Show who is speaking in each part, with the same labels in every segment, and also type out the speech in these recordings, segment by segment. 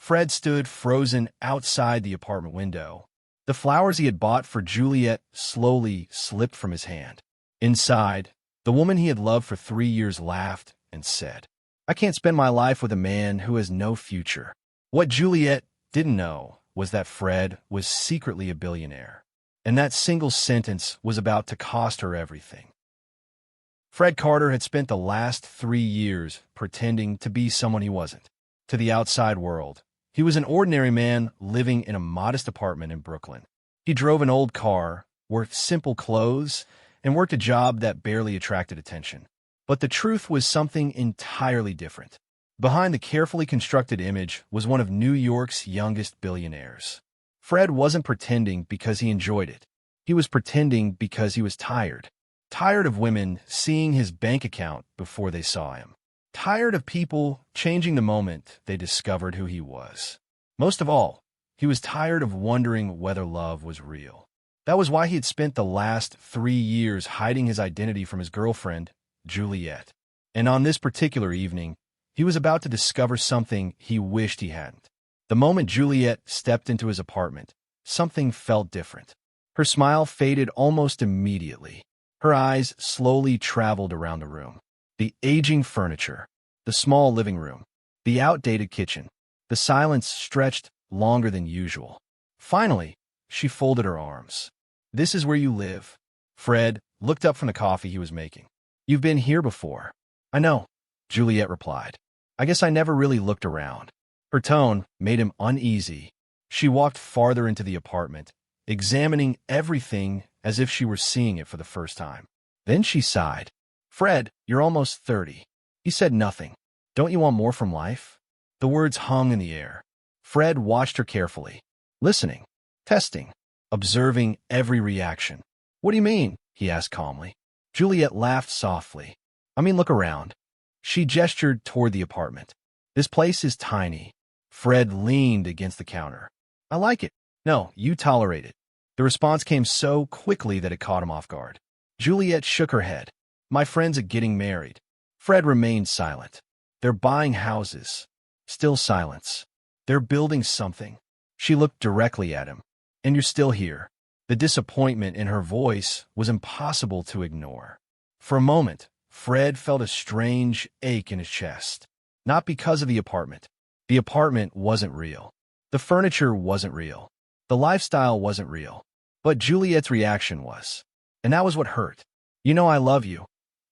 Speaker 1: Fred stood frozen outside the apartment window. The flowers he had bought for Juliette slowly slipped from his hand. Inside, the woman he had loved for 3 years laughed and said, "I can't spend my life with a man who has no future." What Juliette didn't know was that Fred was secretly a billionaire, and that single sentence was about to cost her everything. Fred Carter had spent the last 3 years pretending to be someone he wasn't. To the outside world, he was an ordinary man living in a modest apartment in Brooklyn. He drove an old car, wore simple clothes, and worked a job that barely attracted attention. But the truth was something entirely different. Behind the carefully constructed image was one of New York's youngest billionaires. Fred wasn't pretending because he enjoyed it. He was pretending because he was tired. Tired of women seeing his bank account before they saw him. Tired of people changing the moment they discovered who he was. Most of all, he was tired of wondering whether love was real. That was why he had spent the last 3 years hiding his identity from his girlfriend, Juliette. And on this particular evening, he was about to discover something he wished he hadn't. The moment Juliette stepped into his apartment, something felt different. Her smile faded almost immediately. Her eyes slowly traveled around the room. The aging furniture, the small living room, the outdated kitchen. The silence stretched longer than usual. Finally, she folded her arms. "This is where you live." Fred looked up from the coffee he was making. "You've been here before." "I know," Juliette replied. "I guess I never really looked around." Her tone made him uneasy. She walked farther into the apartment, examining everything as if she were seeing it for the first time. Then she sighed. "Fred, you're almost 30. He said nothing. Don't you want more from life?" The words hung in the air. Fred watched her carefully, listening, testing, observing every reaction. "What do you mean?" he asked calmly. Juliette laughed softly. "I mean, look around." She gestured toward the apartment. "This place is tiny." Fred leaned against the counter. "I like it." "No, you tolerate it." The response came so quickly that it caught him off guard. Juliette shook her head. "My friends are getting married." Fred remained silent. "They're buying houses." Still silence. "They're building something." She looked directly at him. "And you're still here." The disappointment in her voice was impossible to ignore. For a moment, Fred felt a strange ache in his chest. Not because of the apartment. The apartment wasn't real. The furniture wasn't real. The lifestyle wasn't real. But Juliette's reaction was. And that was what hurt. "You know I love you,"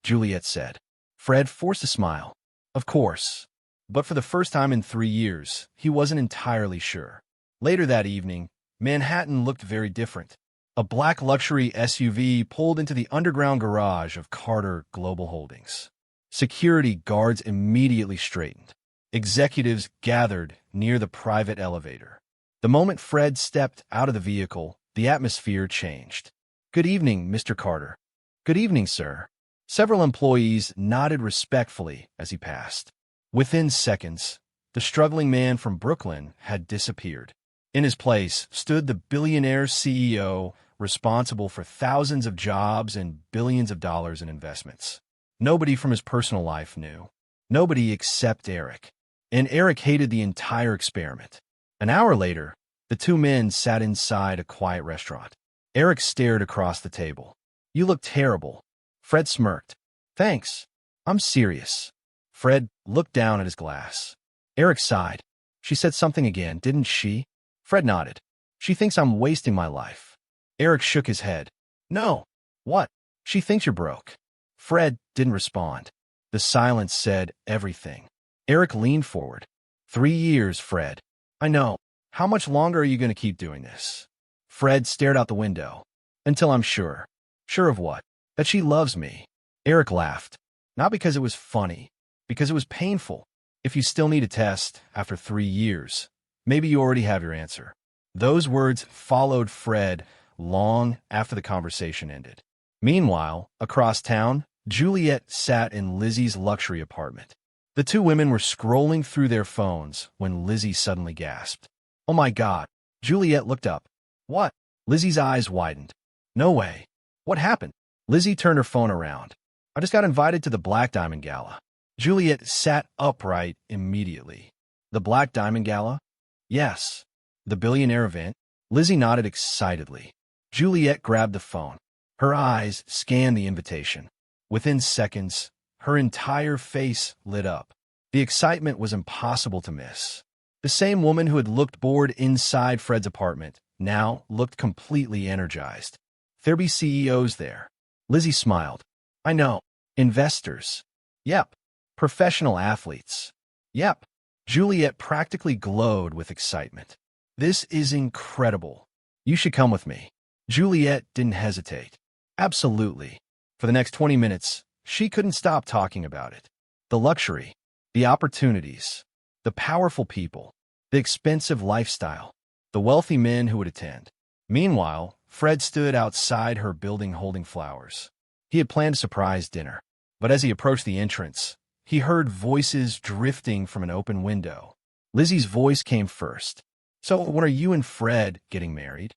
Speaker 1: Juliette said. Fred forced a smile. Of course. But for the first time in 3 years, he wasn't entirely sure. Later that evening, Manhattan looked very different. A black luxury SUV pulled into the underground garage of Carter Global Holdings. Security guards immediately straightened. Executives gathered near the private elevator. The moment Fred stepped out of the vehicle, the atmosphere changed. "Good evening, Mr. Carter." "Good evening, sir." Several employees nodded respectfully as he passed. Within seconds, the struggling man from Brooklyn had disappeared. In his place stood the billionaire CEO responsible for thousands of jobs and billions of dollars in investments. Nobody from his personal life knew. Nobody except Eric. And Eric hated the entire experiment. An hour later, the two men sat inside a quiet restaurant. Eric stared across the table. "You look terrible." Fred smirked. "Thanks. I'm serious." Fred looked down at his glass. Eric sighed. "She said something again, didn't she?" Fred nodded. "She thinks I'm wasting my life." Eric shook his head. "No." "What?" "She thinks you're broke." Fred didn't respond. The silence said everything. Eric leaned forward. 3 years, Fred. "I know. How much longer are you going to keep doing this?" Fred stared out the window. "Until I'm sure." "Sure of what?" "That she loves me." Eric laughed. Not because it was funny, because it was painful. If you still need a test after 3 years, maybe you already have your answer. Those words followed Fred long after the conversation ended. Meanwhile, across town, Juliette sat in Lizzie's luxury apartment. The two women were scrolling through their phones when Lizzie suddenly gasped. "Oh my God." Juliette looked up. "What?" Lizzie's eyes widened. "No way. What happened?" Lizzie turned her phone around. "I just got invited to the Black Diamond Gala." Juliette sat upright immediately. "The Black Diamond Gala?" Yes. The billionaire event? Lizzie nodded excitedly. Juliette grabbed the phone. Her eyes scanned the invitation. Within seconds, her entire face lit up. The excitement was impossible to miss. The same woman who had looked bored inside Fred's apartment now looked completely energized. There be CEOs there. Lizzie smiled. I know. Investors. Yep. Professional athletes. Yep. Juliette practically glowed with excitement. This is incredible. You should come with me. Juliette didn't hesitate. Absolutely. For the next 20 minutes, she couldn't stop talking about it. The luxury, the opportunities, the powerful people, the expensive lifestyle, the wealthy men who would attend. Meanwhile, Fred stood outside her building holding flowers. He had planned a surprise dinner, but as he approached the entrance, he heard voices drifting from an open window. Lizzie's voice came first. So, when are you and Fred getting married?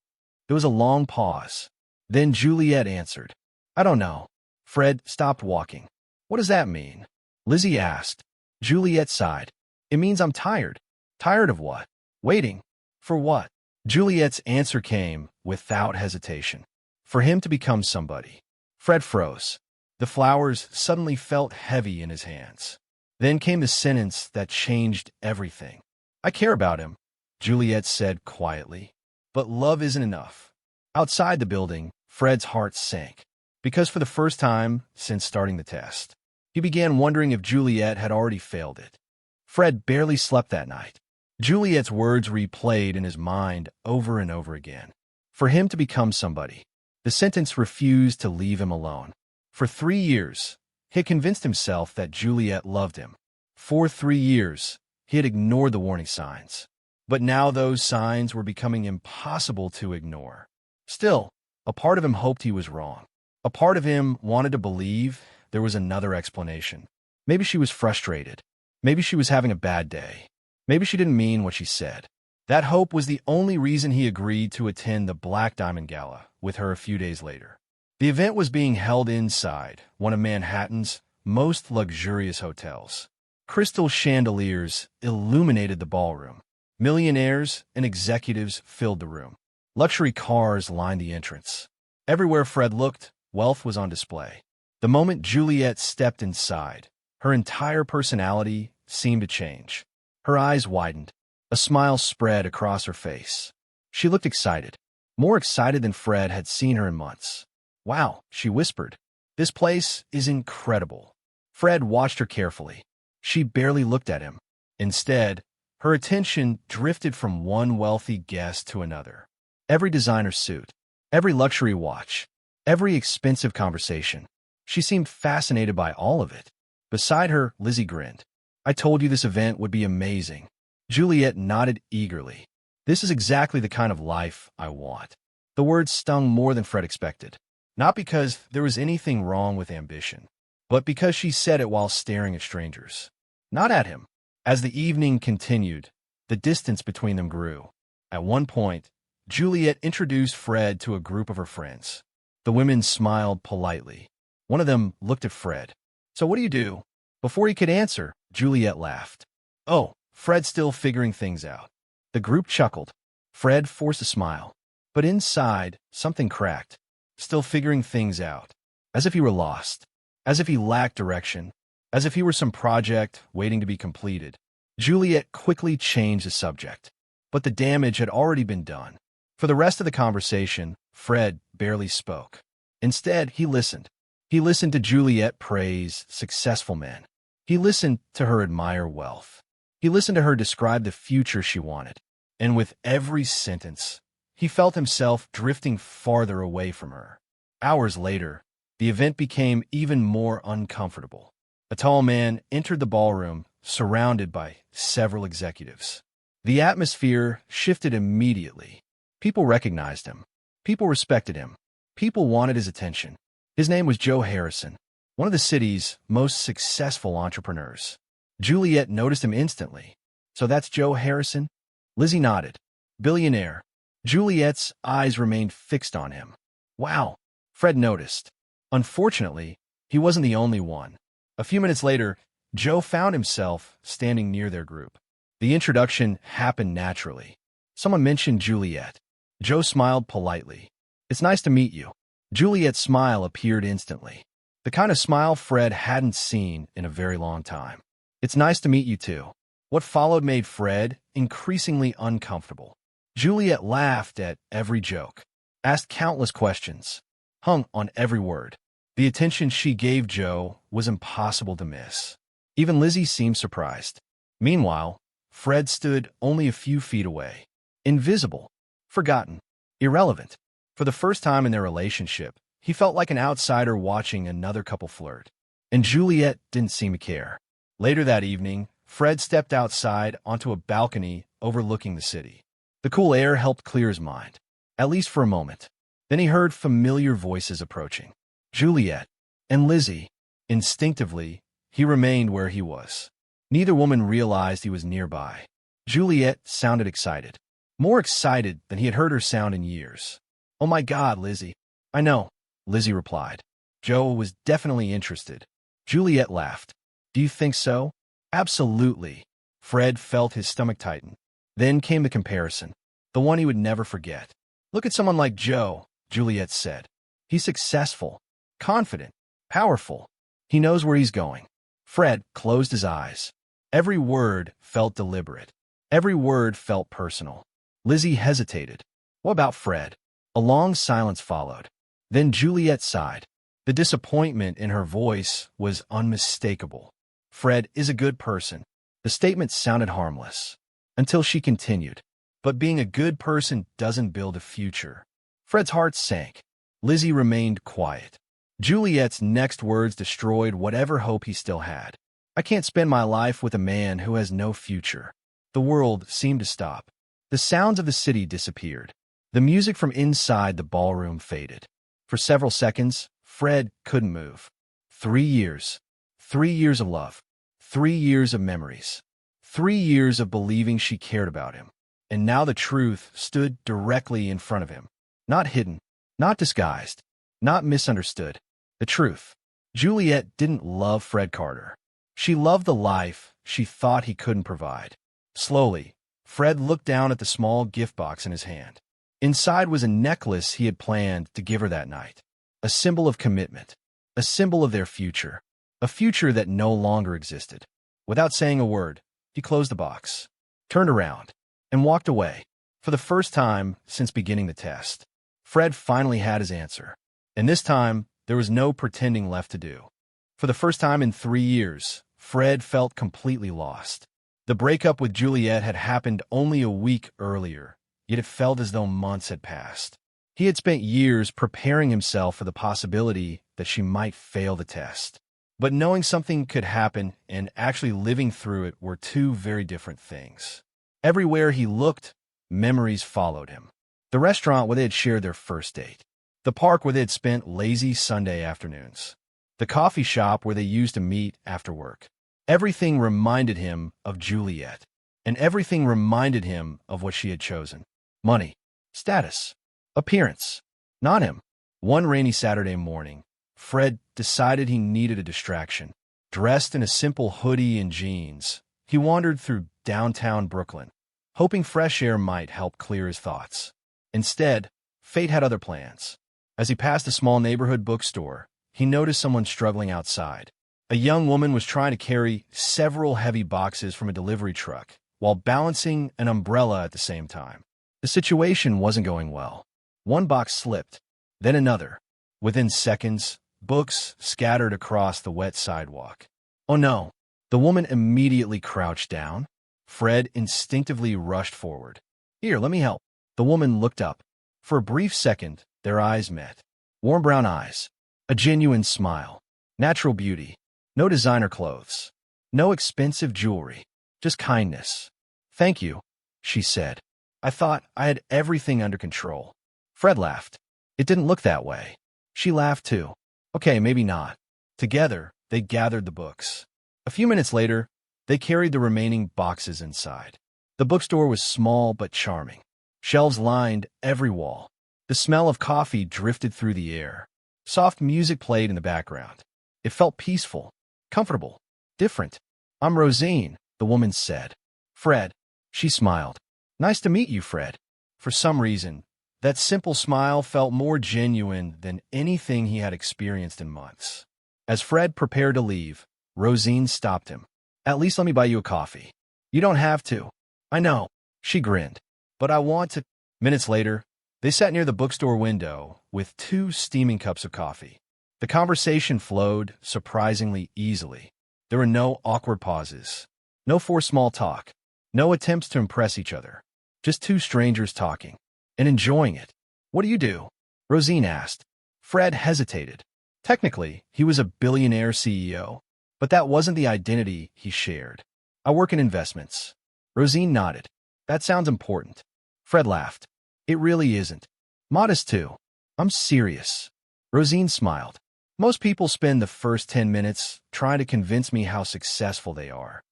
Speaker 1: There was a long pause. Then Juliette answered. I don't know. Fred stopped walking. What does that mean? Lizzie asked. Juliette sighed. It means I'm tired. Tired of what? Waiting. For what? Juliette's answer came without hesitation. For him to become somebody. Fred froze. The flowers suddenly felt heavy in his hands. Then came the sentence that changed everything. I care about him, Juliette said quietly. But love isn't enough. Outside the building, Fred's heart sank. Because for the first time since starting the test, he began wondering if Juliette had already failed it. Fred barely slept that night. Juliette's words replayed in his mind over and over again. For him to become somebody. The sentence refused to leave him alone. For 3 years, he had convinced himself that Juliette loved him. For 3 years, he had ignored the warning signs. But now those signs were becoming impossible to ignore. Still, a part of him hoped he was wrong. A part of him wanted to believe there was another explanation. Maybe she was frustrated. Maybe she was having a bad day. Maybe she didn't mean what she said. That hope was the only reason he agreed to attend the Black Diamond Gala with her a few days later. The event was being held inside one of Manhattan's most luxurious hotels. Crystal chandeliers illuminated the ballroom. Millionaires and executives filled the room. Luxury cars lined the entrance. Everywhere Fred looked, wealth was on display. The moment Juliette stepped inside, her entire personality seemed to change. Her eyes widened. A smile spread across her face. She looked excited, more excited than Fred had seen her in months. Wow, she whispered. This place is incredible. Fred watched her carefully. She barely looked at him. Instead, her attention drifted from one wealthy guest to another. Every designer suit, every luxury watch, every expensive conversation. She seemed fascinated by all of it. Beside her, Lizzie grinned. I told you this event would be amazing. Juliette nodded eagerly. This is exactly the kind of life I want. The words stung more than Fred expected. Not because there was anything wrong with ambition, but because she said it while staring at strangers. Not at him. As the evening continued, the distance between them grew. At one point, Juliette introduced Fred to a group of her friends. The women smiled politely. One of them looked at Fred. So what do you do? Before he could answer, Juliette laughed. Oh, Fred's still figuring things out. The group chuckled. Fred forced a smile. But inside, something cracked. Still figuring things out. As if he were lost. As if he lacked direction. As if he were some project waiting to be completed. Juliette quickly changed the subject. But the damage had already been done. For the rest of the conversation, Fred barely spoke. Instead, he listened. He listened to Juliette praise successful men. He listened to her admire wealth. He listened to her describe the future she wanted. And with every sentence, he felt himself drifting farther away from her. Hours later, the event became even more uncomfortable. A tall man entered the ballroom, surrounded by several executives. The atmosphere shifted immediately. People recognized him. People respected him. People wanted his attention. His name was Joe Harrison, one of the city's most successful entrepreneurs. Juliette noticed him instantly. So that's Joe Harrison? Lizzie nodded. Billionaire. Juliette's eyes remained fixed on him. Wow, Fred noticed. Unfortunately, he wasn't the only one. A few minutes later, Joe found himself standing near their group. The introduction happened naturally. Someone mentioned Juliette. Joe smiled politely. "It's nice to meet you." Juliette's smile appeared instantly. The kind of smile Fred hadn't seen in a very long time. "It's nice to meet you too." What followed made Fred increasingly uncomfortable. Juliette laughed at every joke, asked countless questions, hung on every word. The attention she gave Joe was impossible to miss. Even Lizzie seemed surprised. Meanwhile, Fred stood only a few feet away. Invisible, forgotten, irrelevant. For the first time in their relationship, he felt like an outsider watching another couple flirt. And Juliette didn't seem to care. Later that evening, Fred stepped outside onto a balcony overlooking the city. The cool air helped clear his mind, at least for a moment. Then he heard familiar voices approaching. Juliette and Lizzie. Instinctively, he remained where he was. Neither woman realized he was nearby. Juliette sounded excited. More excited than he had heard her sound in years. "Oh my God, Lizzie." "I know," Lizzie replied. Joe was definitely interested. Juliette laughed. "Do you think so?" "Absolutely." Fred felt his stomach tighten. Then came the comparison, the one he would never forget. "Look at someone like Joe," Juliette said. "He's successful, confident, powerful. He knows where he's going." Fred closed his eyes. Every word felt deliberate. Every word felt personal. Lizzie hesitated. "What about Fred?" A long silence followed. Then Juliette sighed. The disappointment in her voice was unmistakable. "Fred is a good person." The statement sounded harmless, until she continued. "But being a good person doesn't build a future." Fred's heart sank. Lizzie remained quiet. Juliette's next words destroyed whatever hope he still had. "I can't spend my life with a man who has no future." The world seemed to stop. The sounds of the city disappeared. The music from inside the ballroom faded. For several seconds, Fred couldn't move. 3 years. 3 years of love. 3 years of memories. 3 years of believing she cared about him. And now the truth stood directly in front of him. Not hidden, not disguised, not misunderstood. The truth. Juliette didn't love Fred Carter. She loved the life she thought he couldn't provide. Slowly, Fred looked down at the small gift box in his hand. Inside was a necklace he had planned to give her that night. A symbol of commitment. A symbol of their future. A future that no longer existed. Without saying a word, he closed the box, turned around, and walked away. For the first time since beginning the test, Fred finally had his answer. And this time, there was no pretending left to do. For the first time in 3 years, Fred felt completely lost. The breakup with Juliette had happened only a week earlier, yet it felt as though months had passed. He had spent years preparing himself for the possibility that she might fail the test. But knowing something could happen and actually living through it were two very different things. Everywhere he looked, memories followed him. The restaurant where they had shared their first date. The park where they had spent lazy Sunday afternoons. The coffee shop where they used to meet after work. Everything reminded him of Juliette. And everything reminded him of what she had chosen. Money. Status. Appearance. Not him. One rainy Saturday morning, Fred decided he needed a distraction. Dressed in a simple hoodie and jeans, he wandered through downtown Brooklyn, hoping fresh air might help clear his thoughts. Instead, fate had other plans. As he passed a small neighborhood bookstore, he noticed someone struggling outside. A young woman was trying to carry several heavy boxes from a delivery truck while balancing an umbrella at the same time. The situation wasn't going well. One box slipped, then another. Within seconds, books scattered across the wet sidewalk. "Oh no!" The woman immediately crouched down. Fred instinctively rushed forward. "Here, let me help." The woman looked up. For a brief second, their eyes met. Warm brown eyes. A genuine smile. Natural beauty. No designer clothes. No expensive jewelry. Just kindness. "Thank you," she said. "I thought I had everything under control." Fred laughed. "It didn't look that way." She laughed too. "Okay, maybe not." Together, they gathered the books. A few minutes later, they carried the remaining boxes inside. The bookstore was small but charming. Shelves lined every wall. The smell of coffee drifted through the air. Soft music played in the background. It felt peaceful, comfortable, different. "I'm Rosine," the woman said. Fred. She smiled. Nice to meet you, Fred. For some reason, that simple smile felt more genuine than anything he had experienced in months. As Fred prepared to leave, Rosine stopped him. At least let me buy you a coffee. You don't have to. I know. She grinned. But I want to. Minutes later, they sat near the bookstore window with 2 steaming cups of coffee. The conversation flowed surprisingly easily. There were no awkward pauses, no forced small talk, no attempts to impress each other. Just 2 strangers talking and enjoying it. What do you do? Rosine asked. Fred hesitated. Technically, he was a billionaire CEO, but that wasn't the identity he shared. I work in investments. Rosine nodded. That sounds important. Fred laughed. It really isn't. Modest too. I'm serious. Rosine smiled. Most people spend the first 10 minutes trying to convince me how successful they are.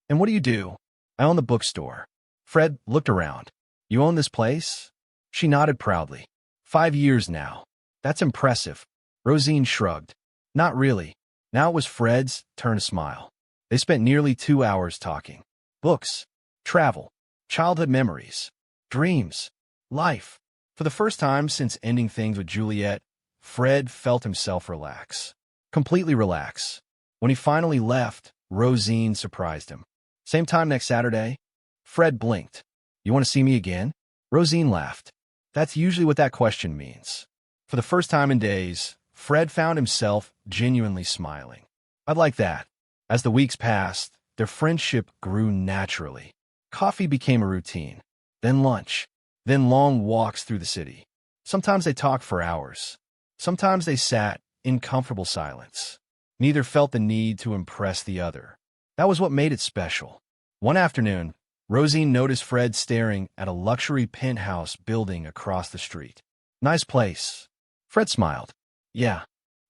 Speaker 1: And what do you do? I own the bookstore. Fred looked around. You own this place? She nodded proudly. 5 years now. That's impressive. Rosine shrugged. Not really. Now it was Fred's turn to smile. They spent nearly 2 hours talking. Books, travel, childhood memories, dreams, life. For the first time since ending things with Juliette, Fred felt himself relax. Completely relax. When he finally left, Rosine surprised him. Same time next Saturday? Fred blinked. You want to see me again? Rosine laughed. That's usually what that question means. For the first time in days, Fred found himself genuinely smiling. I'd like that. As the weeks passed, their friendship grew naturally. Coffee became a routine. Then lunch. Then long walks through the city. Sometimes they talked for hours. Sometimes they sat in comfortable silence. Neither felt the need to impress the other. That was what made it special. One afternoon, Rosine noticed Fred staring at a luxury penthouse building across the street. Nice place. Fred smiled. Yeah.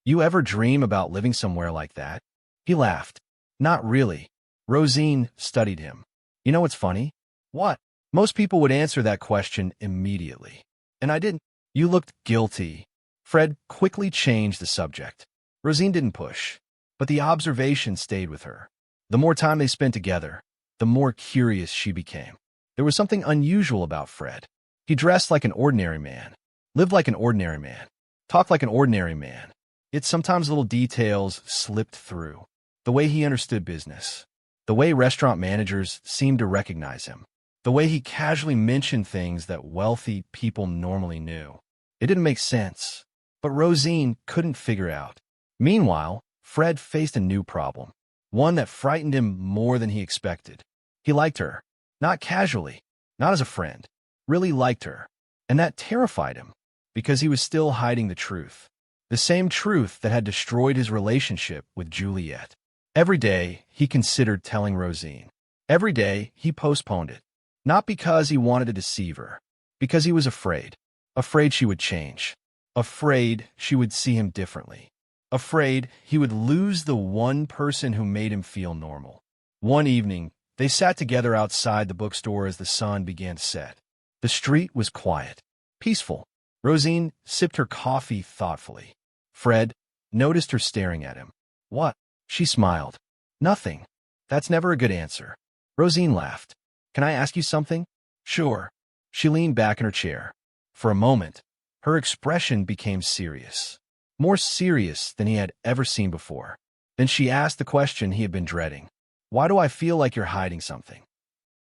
Speaker 1: You ever dream about living somewhere like that? He laughed. Not really. Rosine studied him. You know what's funny? What? Most people would answer that question immediately. And I didn't. You looked guilty. Fred quickly changed the subject. Rosine didn't push, but the observation stayed with her. The more time they spent together, the more curious she became. There was something unusual about Fred. He dressed like an ordinary man, lived like an ordinary man, talked like an ordinary man. Yet sometimes little details slipped through. The way he understood business, the way restaurant managers seemed to recognize him, the way he casually mentioned things that wealthy people normally knew. It didn't make sense, but Rosine couldn't figure out. Meanwhile, Fred faced a new problem, one that frightened him more than he expected. He liked her, not casually, not as a friend, really liked her, and that terrified him, because he was still hiding the truth, the same truth that had destroyed his relationship with Juliette. Every day, he considered telling Rosine. Every day, he postponed it, not because he wanted to deceive her, because he was afraid she would change, afraid she would see him differently, afraid he would lose the one person who made him feel normal. One evening, they sat together outside the bookstore as the sun began to set. The street was quiet, peaceful. Rosine sipped her coffee thoughtfully. Fred noticed her staring at him. What? She smiled. Nothing. That's never a good answer. Rosine laughed. Can I ask you something? Sure. She leaned back in her chair. For a moment, her expression became serious. More serious than he had ever seen before. Then she asked the question he had been dreading. Why do I feel like you're hiding something?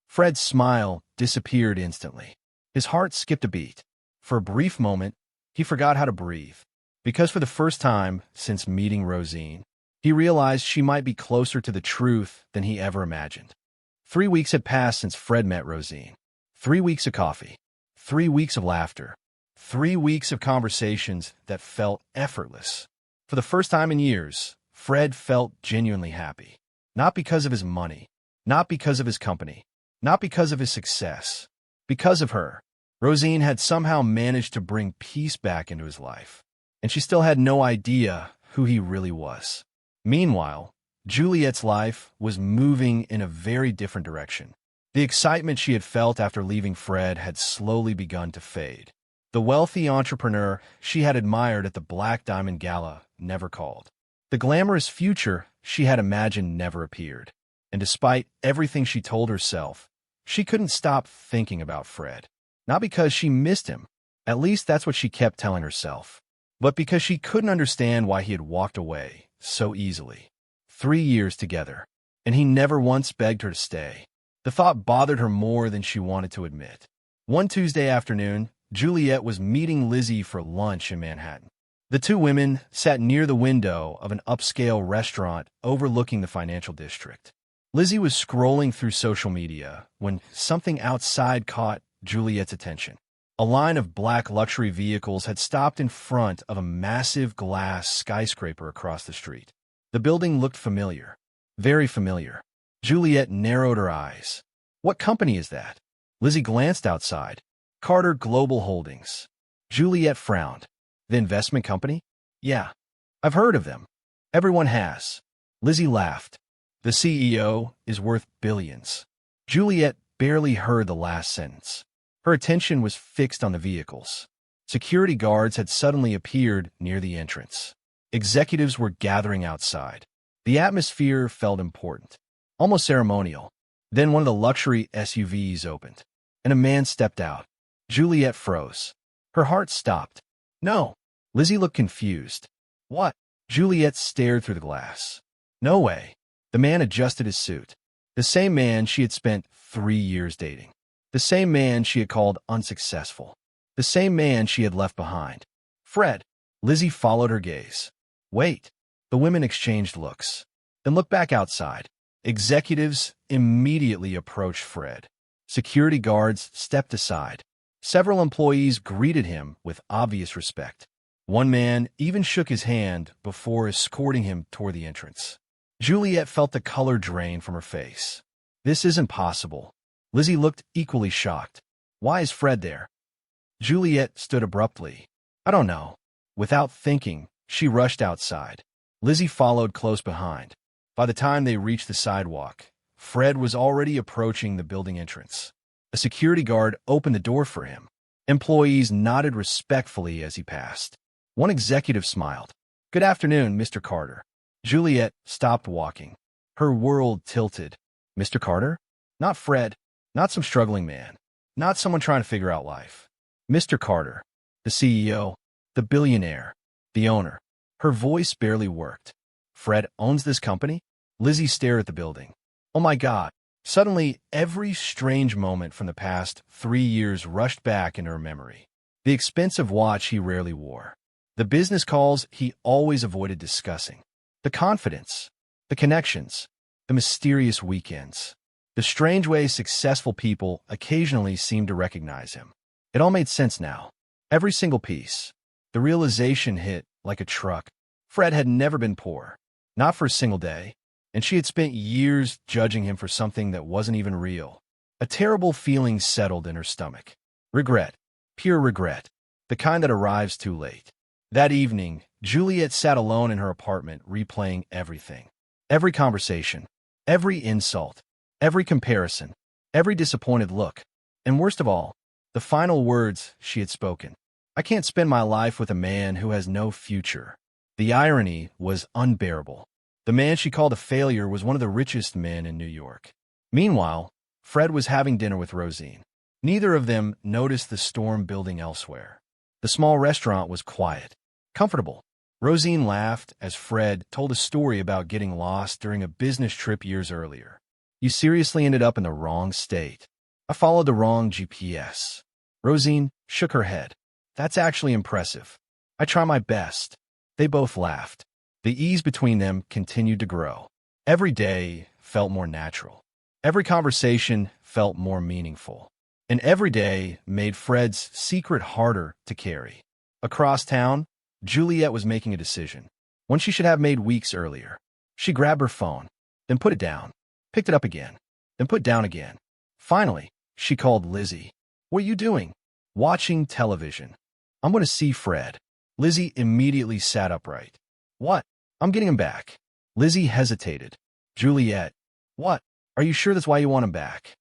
Speaker 1: Fred's smile disappeared instantly. His heart skipped a beat. For a brief moment, he forgot how to breathe. Because for the first time since meeting Rosine, he realized she might be closer to the truth than he ever imagined. 3 weeks had passed since Fred met Rosine. 3 weeks of coffee. 3 weeks of laughter. 3 weeks of conversations that felt effortless. For the first time in years, Fred felt genuinely happy. Not because of his money, not because of his company, not because of his success. Because of her. Rosine had somehow managed to bring peace back into his life. And she still had no idea who he really was. Meanwhile, Juliette's life was moving in a very different direction. The excitement she had felt after leaving Fred had slowly begun to fade. The wealthy entrepreneur she had admired at the Black Diamond Gala never called. The glamorous future she had imagined never appeared. And despite everything she told herself, She couldn't stop thinking about Fred. Not because she missed him, at least that's what she kept telling herself, but because she couldn't understand why he had walked away so easily. 3 years together, and he never once begged her to stay. The thought bothered her more than she wanted to admit. One Tuesday afternoon, Juliette was meeting Lizzie for lunch in Manhattan. The two women sat near the window of an upscale restaurant overlooking the financial district. Lizzie was scrolling through social media when something outside caught Juliette's attention. A line of black luxury vehicles had stopped in front of a massive glass skyscraper across the street. The building looked familiar, very familiar. Juliette narrowed her eyes. What company is that? Lizzie glanced outside. Carter Global Holdings. Juliette frowned. The investment company? Yeah, I've heard of them. Everyone has. Lizzie laughed. The CEO is worth billions. Juliette barely heard the last sentence. Her attention was fixed on the vehicles. Security guards had suddenly appeared near the entrance. Executives were gathering outside. The atmosphere felt important, almost ceremonial. Then one of the luxury SUVs opened, and a man stepped out. Juliette froze. Her heart stopped. No. Lizzie looked confused. What? Juliette stared through the glass. No way. The man adjusted his suit. The same man she had spent 3 years dating. The same man she had called unsuccessful. The same man she had left behind. Fred. Lizzie followed her gaze. Wait. The women exchanged looks. Then looked back outside. Executives immediately approached Fred. Security guards stepped aside. Several employees greeted him with obvious respect. One man even shook his hand before escorting him toward the entrance. Juliette felt the color drain from her face. This isn't possible. Lizzie looked equally shocked. Why is Fred there? Juliette stood abruptly. I don't know. Without thinking, she rushed outside. Lizzie followed close behind. By the time they reached the sidewalk, Fred was already approaching the building entrance. A security guard opened the door for him. Employees nodded respectfully as he passed. One executive smiled. Good afternoon, Mr. Carter. Juliette stopped walking. Her world tilted. Mr. Carter? Not Fred. Not some struggling man. Not someone trying to figure out life. Mr. Carter, the CEO, the billionaire, the owner. Her voice barely worked. Fred owns this company? Lizzie stared at the building. Oh my God. Suddenly, every strange moment from the past 3 years rushed back into her memory. The expensive watch he rarely wore. The business calls he always avoided discussing. The confidence. The connections. The mysterious weekends. The strange way successful people occasionally seemed to recognize him. It all made sense now. Every single piece. The realization hit like a truck. Fred had never been poor. Not for a single day. And she had spent years judging him for something that wasn't even real. A terrible feeling settled in her stomach. Regret. Pure regret. The kind that arrives too late. That evening, Juliette sat alone in her apartment replaying everything. Every conversation. Every insult. Every comparison. Every disappointed look. And worst of all, the final words she had spoken. I can't spend my life with a man who has no future. The irony was unbearable. The man she called a failure was one of the richest men in New York. Meanwhile, Fred was having dinner with Rosine. Neither of them noticed the storm building elsewhere. The small restaurant was quiet, comfortable. Rosine laughed as Fred told a story about getting lost during a business trip years earlier. You seriously ended up in the wrong state. I followed the wrong GPS. Rosine shook her head. That's actually impressive. I try my best. They both laughed. The ease between them continued to grow. Every day felt more natural. Every conversation felt more meaningful. And every day made Fred's secret harder to carry. Across town, Juliette was making a decision. One she should have made weeks earlier. She grabbed her phone, then put it down, picked it up again, then put down again. Finally, she called Lizzie. What are you doing? Watching television. I'm going to see Fred. Lizzie immediately sat upright. What? I'm getting him back. Lizzie hesitated. Juliette. What? Are you sure that's why you want him back?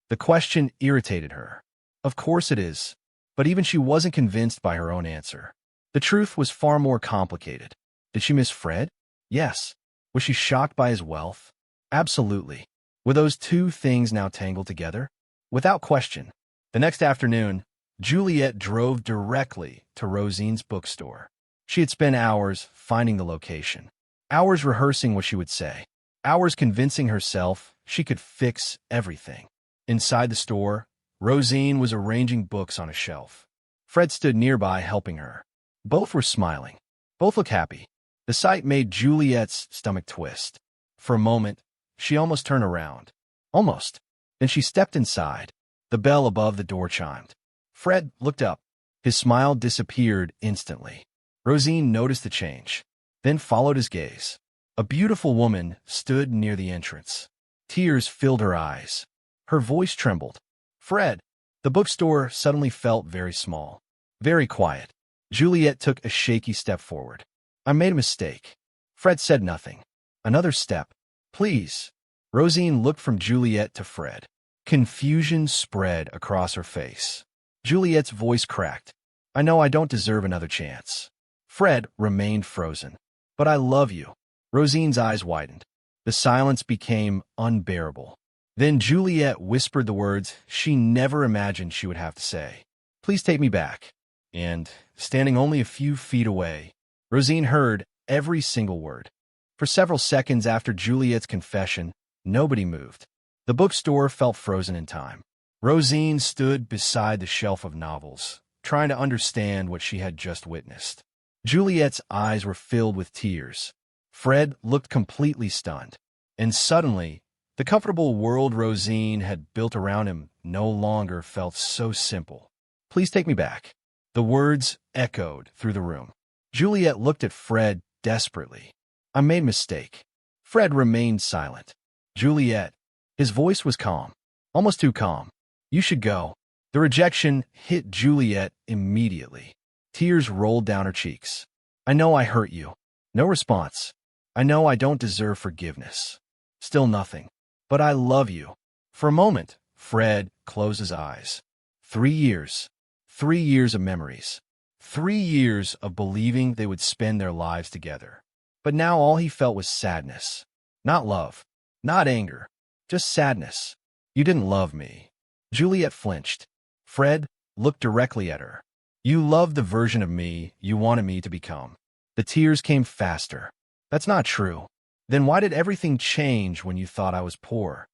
Speaker 1: The question irritated her. Of course it is. But even she wasn't convinced by her own answer. The truth was far more complicated. Did she miss Fred? Yes. Was she shocked by his wealth? Absolutely. Were those two things now tangled together? Without question, the next afternoon, Juliette drove directly to Rosine's bookstore. She had spent hours finding the location, hours rehearsing what she would say, hours convincing herself she could fix everything. Inside the store, Rosine was arranging books on a shelf. Fred stood nearby helping her. Both were smiling. Both looked happy. The sight made Juliette's stomach twist. For a moment, she almost turned around. Almost. Then she stepped inside. The bell above the door chimed. Fred looked up. His smile disappeared instantly. Rosine noticed the change, then followed his gaze. A beautiful woman stood near the entrance. Tears filled her eyes. Her voice trembled. Fred. The bookstore suddenly felt very small, very quiet. Juliette took a shaky step forward. I made a mistake. Fred said nothing. Another step. Please. Rosine looked from Juliette to Fred. Confusion spread across her face. Juliette's voice cracked. I know I don't deserve another chance. Fred remained frozen. But I love you. Rosine's eyes widened. The silence became unbearable. Then Juliette whispered the words she never imagined she would have to say. Please take me back. And, standing only a few feet away, Rosine heard every single word. For several seconds after Juliette's confession, nobody moved. The bookstore felt frozen in time. Rosine stood beside the shelf of novels, trying to understand what she had just witnessed. Juliette's eyes were filled with tears. Fred looked completely stunned. And suddenly, the comfortable world Rosine had built around him no longer felt so simple. Please take me back. The words echoed through the room. Juliette looked at Fred desperately. I made a mistake. Fred remained silent. Juliette. His voice was calm, almost too calm. You should go. The rejection hit Juliette immediately. Tears rolled down her cheeks. I know I hurt you. No response. I know I don't deserve forgiveness. Still nothing. But I love you. For a moment, Fred closed his eyes. 3 years. 3 years of memories. 3 years of believing they would spend their lives together. But now all he felt was sadness. Not love. Not anger. Just sadness. You didn't love me. Juliette flinched. Fred looked directly at her. You loved the version of me you wanted me to become. The tears came faster. That's not true. Then why did everything change when you thought I was poor?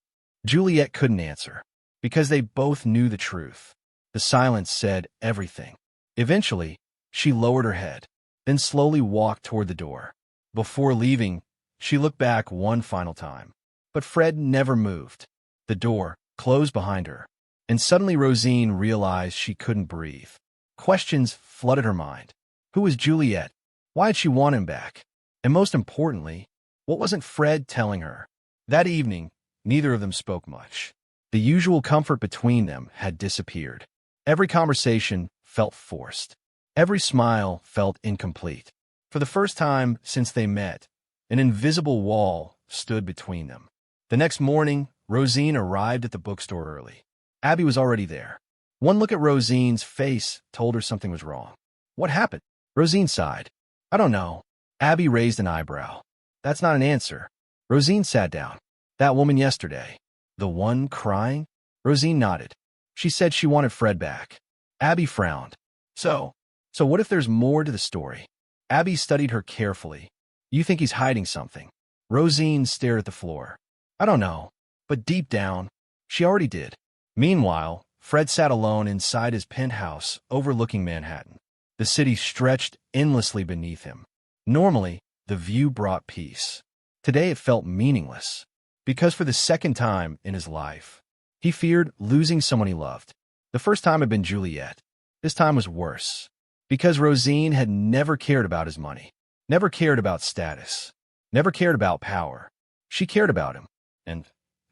Speaker 1: Juliette couldn't answer, because they both knew the truth. The silence said everything. Eventually, she lowered her head, then slowly walked toward the door. Before leaving, she looked back one final time. But Fred never moved. The door closed behind her, and suddenly Rosine realized she couldn't breathe. Questions flooded her mind. Who was Juliette? Why had she want him back? And most importantly, what wasn't Fred telling her? That evening, neither of them spoke much. The usual comfort between them had disappeared. Every conversation felt forced. Every smile felt incomplete. For the first time since they met, an invisible wall stood between them. The next morning, Rosine arrived at the bookstore early. Abby was already there. One look at Rosine's face told her something was wrong. What happened? Rosine sighed. I don't know. Abby raised an eyebrow. That's not an answer. Rosine sat down. That woman yesterday. The one crying? Rosine nodded. She said she wanted Fred back. Abby frowned. So what if there's more to the story? Abby studied her carefully. You think he's hiding something? Rosine stared at the floor. I don't know, but deep down, she already did. Meanwhile, Fred sat alone inside his penthouse overlooking Manhattan. The city stretched endlessly beneath him. Normally, the view brought peace. Today it felt meaningless, because for the second time in his life, he feared losing someone he loved. The first time had been Juliette. This time was worse, because Rosine had never cared about his money, never cared about status, never cared about power. She cared about him, and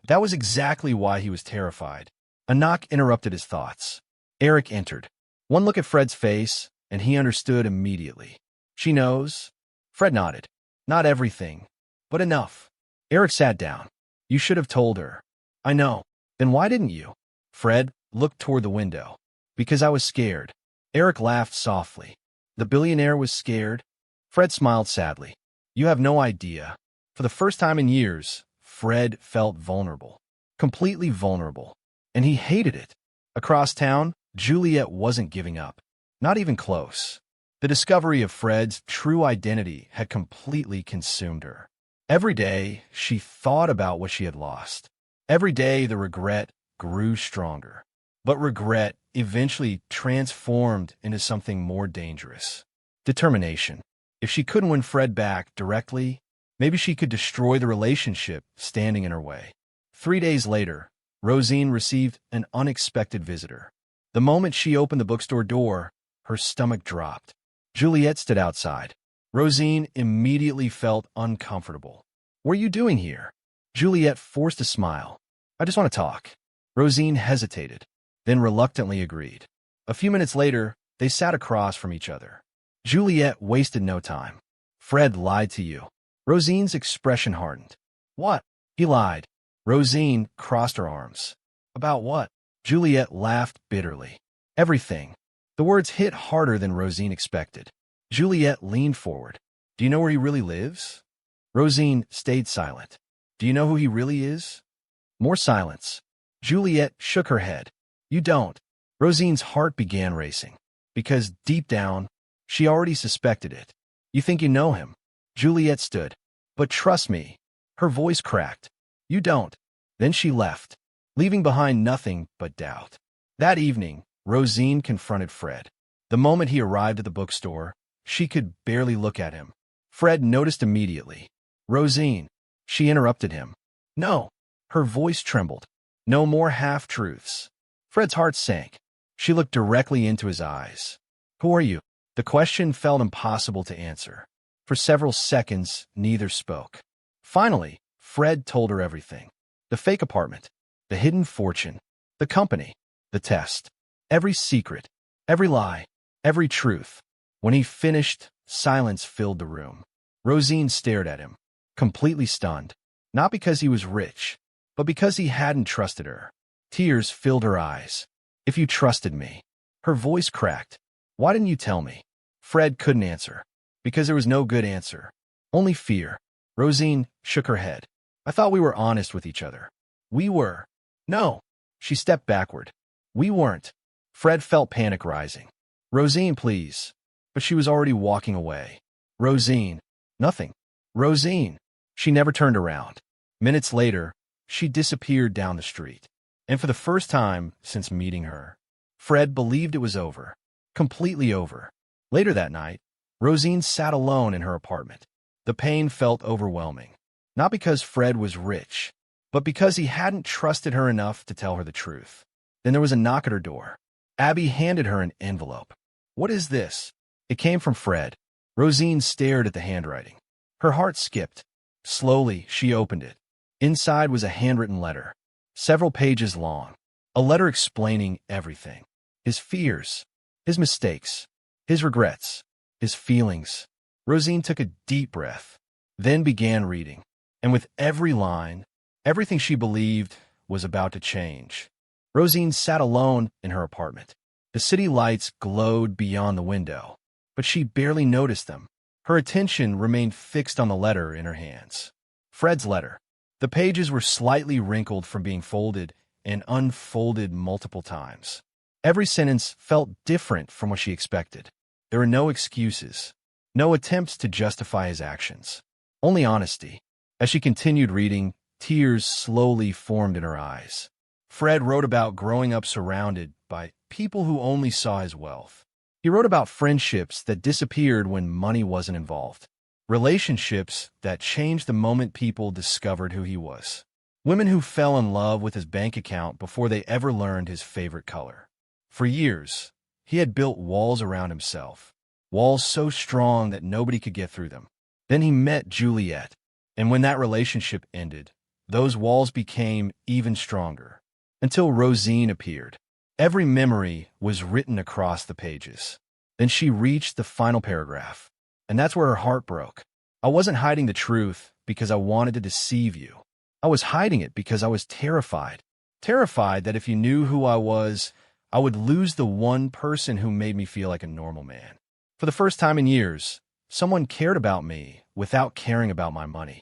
Speaker 1: that was exactly why he was terrified. A knock interrupted his thoughts. Eric entered. One look at Fred's face, and he understood immediately. She knows? Fred nodded. Not everything, but enough. Eric sat down. You should have told her. I know. Then why didn't you? Fred looked toward the window. Because I was scared. Eric laughed softly. The billionaire was scared? Fred smiled sadly. You have no idea. For the first time in years, Fred felt vulnerable. Completely vulnerable. and he hated it. Across town, Juliette wasn't giving up. Not even close. The discovery of Fred's true identity had completely consumed her. Every day, she thought about what she had lost. Every day, the regret grew stronger. But regret eventually transformed into something more dangerous. Determination. If she couldn't win Fred back directly, maybe she could destroy the relationship standing in her way. 3 days later, Rosine received an unexpected visitor. The moment she opened the bookstore door, her stomach dropped. Juliette stood outside. Rosine immediately felt uncomfortable. "What are you doing here?" Juliette forced a smile. "I just want to talk." Rosine hesitated, then reluctantly agreed. A few minutes later, they sat across from each other. Juliette wasted no time. "Fred lied to you." Rosine's expression hardened. "What?" "He lied." Rosine crossed her arms. "About what?" Juliette laughed bitterly. "Everything." The words hit harder than Rosine expected. Juliette leaned forward. "Do you know where he really lives?" Rosine stayed silent. "Do you know who he really is?" More silence. Juliette shook her head. "You don't." Rosine's heart began racing, because deep down, she already suspected it. "You think you know him?" Juliette stood. "But trust me." Her voice cracked. "You don't." Then she left, leaving behind nothing but doubt. That evening, Rosine confronted Fred. The moment he arrived at the bookstore, she could barely look at him. Fred noticed immediately. "Rosine." She interrupted him. "No." Her voice trembled. "No more half-truths." Fred's heart sank. She looked directly into his eyes. "Who are you?" The question felt impossible to answer. For several seconds, neither spoke. Finally, Fred told her everything. The fake apartment, the hidden fortune, the company, the test. Every secret, every lie, every truth. When he finished, silence filled the room. Rosine stared at him, completely stunned. Not because he was rich, but because he hadn't trusted her. Tears filled her eyes. "If you trusted me." Her voice cracked. "Why didn't you tell me?" Fred couldn't answer. Because there was no good answer. Only fear. Rosine shook her head. "I thought we were honest with each other." "We were." "No." She stepped backward. "We weren't." Fred felt panic rising. "Rosine, please." But she was already walking away. "Rosine." "Nothing." "Rosine." She never turned around. Minutes later, she disappeared down the street. And for the first time since meeting her, Fred believed it was over. Completely over. Later that night, Rosine sat alone in her apartment. The pain felt overwhelming. Not because Fred was rich, but because he hadn't trusted her enough to tell her the truth. Then there was a knock at her door. Abby handed her an envelope. "What is this?" It came from Fred. Rosine stared at the handwriting. Her heart skipped. Slowly, she opened it. Inside was a handwritten letter, several pages long. A letter explaining everything. His fears, his mistakes, his regrets, his feelings. Rosine took a deep breath, then began reading. And with every line, everything she believed was about to change. Rosine sat alone in her apartment. The city lights glowed beyond the window, but she barely noticed them. Her attention remained fixed on the letter in her hands. Fred's letter. The pages were slightly wrinkled from being folded and unfolded multiple times. Every sentence felt different from what she expected. There were no excuses, no attempts to justify his actions, only honesty. As she continued reading, tears slowly formed in her eyes. Fred wrote about growing up surrounded by people who only saw his wealth. He wrote about friendships that disappeared when money wasn't involved. Relationships that changed the moment people discovered who he was. Women who fell in love with his bank account before they ever learned his favorite color. For years, he had built walls around himself. Walls so strong that nobody could get through them. Then he met Juliette. And when that relationship ended, those walls became even stronger. Until Rosine appeared. Every memory was written across the pages. Then she reached the final paragraph. And that's where her heart broke. "I wasn't hiding the truth because I wanted to deceive you. I was hiding it because I was terrified. Terrified that if you knew who I was, I would lose the one person who made me feel like a normal man. For the first time in years, someone cared about me without caring about my money.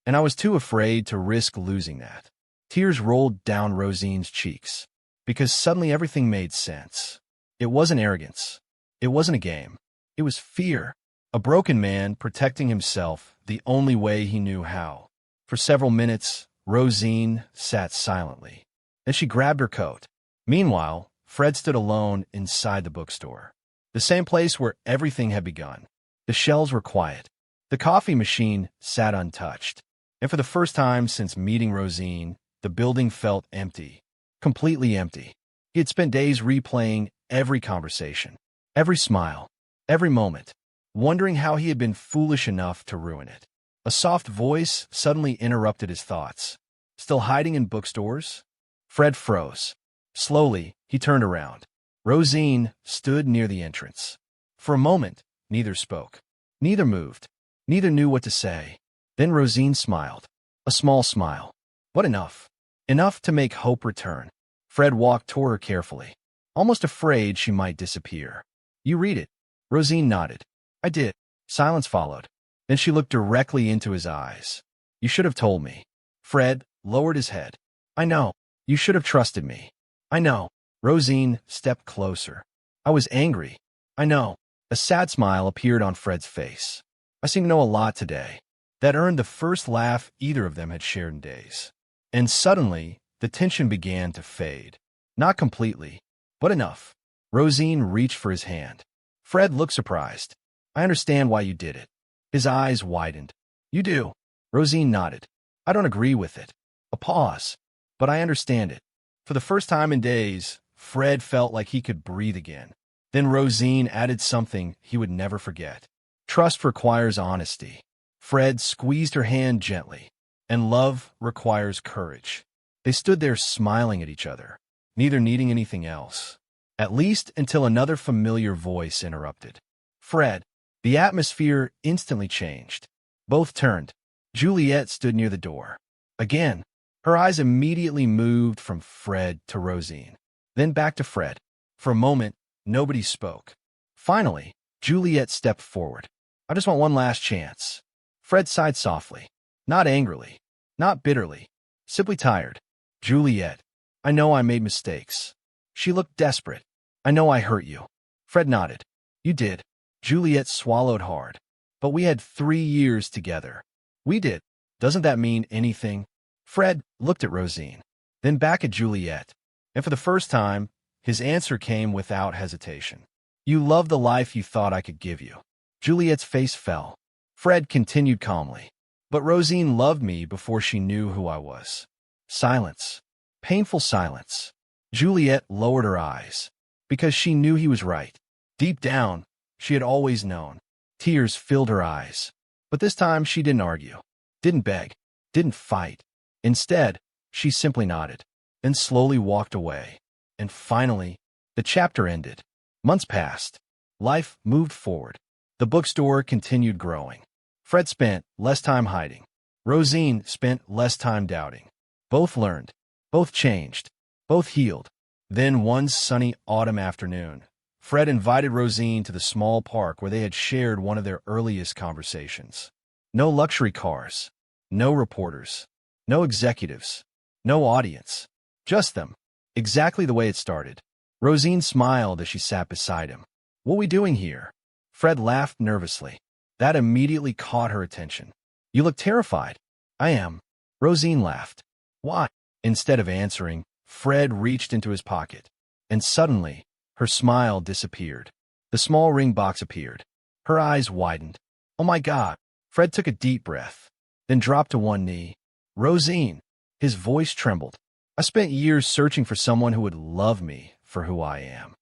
Speaker 1: And I was too afraid to risk losing that. Tears rolled down Rosine's cheeks, because suddenly everything made sense. It wasn't arrogance. It wasn't a game. It was fear. A broken man protecting himself the only way he knew how. For several minutes, Rosine sat silently. Then she grabbed her coat. Meanwhile, Fred stood alone inside the bookstore, the same place where everything had begun. The shelves were quiet. The coffee machine sat untouched. And for the first time since meeting Rosine, the building felt empty, completely empty. He had spent days replaying every conversation, every smile, every moment, wondering how he had been foolish enough to ruin it. A soft voice suddenly interrupted his thoughts. Still hiding in bookstores? Fred froze. Slowly, he turned around. Rosine stood near the entrance. For a moment, neither spoke. Neither moved. Neither knew what to say. Then Rosine smiled. A small smile. But enough. Enough to make hope return. Fred walked toward her carefully, almost afraid she might disappear. You read it. Rosine nodded. I did. Silence followed. Then she looked directly into his eyes. You should have told me. Fred lowered his head. I know. You should have trusted me. I know. Rosine stepped closer. I was angry. I know. A sad smile appeared on Fred's face. I seem to know a lot today. That earned the first laugh either of them had shared in days. And suddenly, the tension began to fade. Not completely, but enough. Rosine reached for his hand. Fred looked surprised. I understand why you did it. His eyes widened. You do. Rosine nodded. I don't agree with it. A pause. But I understand it. For the first time in days, Fred felt like he could breathe again. Then Rosine added something he would never forget. Trust requires honesty. Fred squeezed her hand gently. And love requires courage. They stood there smiling at each other, neither needing anything else. At least until another familiar voice interrupted. Fred. The atmosphere instantly changed. Both turned. Juliette stood near the door. Again, her eyes immediately moved from Fred to Rosine, then back to Fred. For a moment, nobody spoke. Finally, Juliette stepped forward. I just want one last chance. Fred sighed softly. Not angrily, not bitterly, simply tired. Juliette, I know I made mistakes. She looked desperate. I know I hurt you. Fred nodded. You did. Juliette swallowed hard. But we had 3 years together. We did. Doesn't that mean anything? Fred looked at Rosine, then back at Juliette. And for the first time, his answer came without hesitation. You loved the life you thought I could give you. Juliette's face fell. Fred continued calmly. But Rosine loved me before she knew who I was. Silence. Painful silence. Juliette lowered her eyes, because she knew he was right. Deep down, she had always known. Tears filled her eyes. But this time she didn't argue, didn't beg, didn't fight. Instead, she simply nodded, then slowly walked away. And finally, the chapter ended. Months passed. Life moved forward. The bookstore continued growing. Fred spent less time hiding. Rosine spent less time doubting. Both learned. Both changed. Both healed. Then one sunny autumn afternoon, Fred invited Rosine to the small park where they had shared one of their earliest conversations. No luxury cars. No reporters. No executives. No audience. Just them. Exactly the way it started. Rosine smiled as she sat beside him. What are we doing here? Fred laughed nervously. That immediately caught her attention. You look terrified. I am. Rosine laughed. Why? Instead of answering, Fred reached into his pocket. And suddenly, her smile disappeared. The small ring box appeared. Her eyes widened. Oh my God. Fred took a deep breath, then dropped to one knee. Rosine. His voice trembled. I spent years searching for someone who would love me for who I am.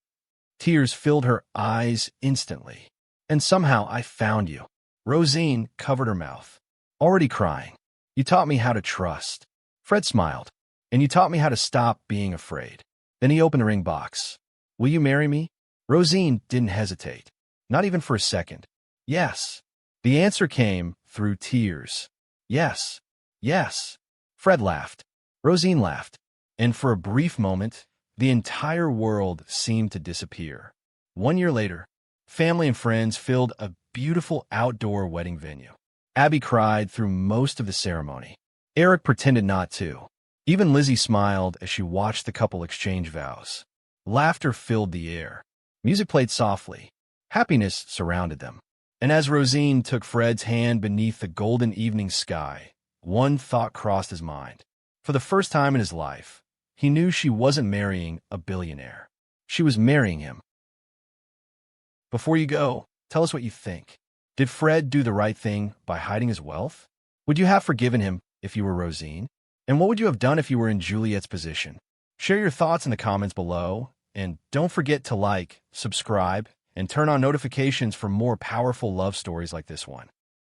Speaker 1: Tears filled her eyes instantly. And somehow I found you. Rosine covered her mouth. Already crying. You taught me how to trust. Fred smiled. And you taught me how to stop being afraid. Then he opened the ring box. Will you marry me? Rosine didn't hesitate. Not even for a second. Yes. The answer came through tears. Yes. Yes. Fred laughed. Rosine laughed. And for a brief moment, the entire world seemed to disappear. 1 year later, family and friends filled a beautiful outdoor wedding venue. Abby cried through most of the ceremony. Eric pretended not to. Even Lizzie smiled as she watched the couple exchange vows. Laughter filled the air. Music played softly. Happiness surrounded them. And as Rosine took Fred's hand beneath the golden evening sky, one thought crossed his mind. For the first time in his life, he knew she wasn't marrying a billionaire. She was marrying him. Before you go, tell us what you think. Did Fred do the right thing by hiding his wealth? Would you have forgiven him if you were Rosine? And what would you have done if you were in Juliette's position? Share your thoughts in the comments below, and don't forget to like, subscribe, and turn on notifications for more powerful love stories like this one.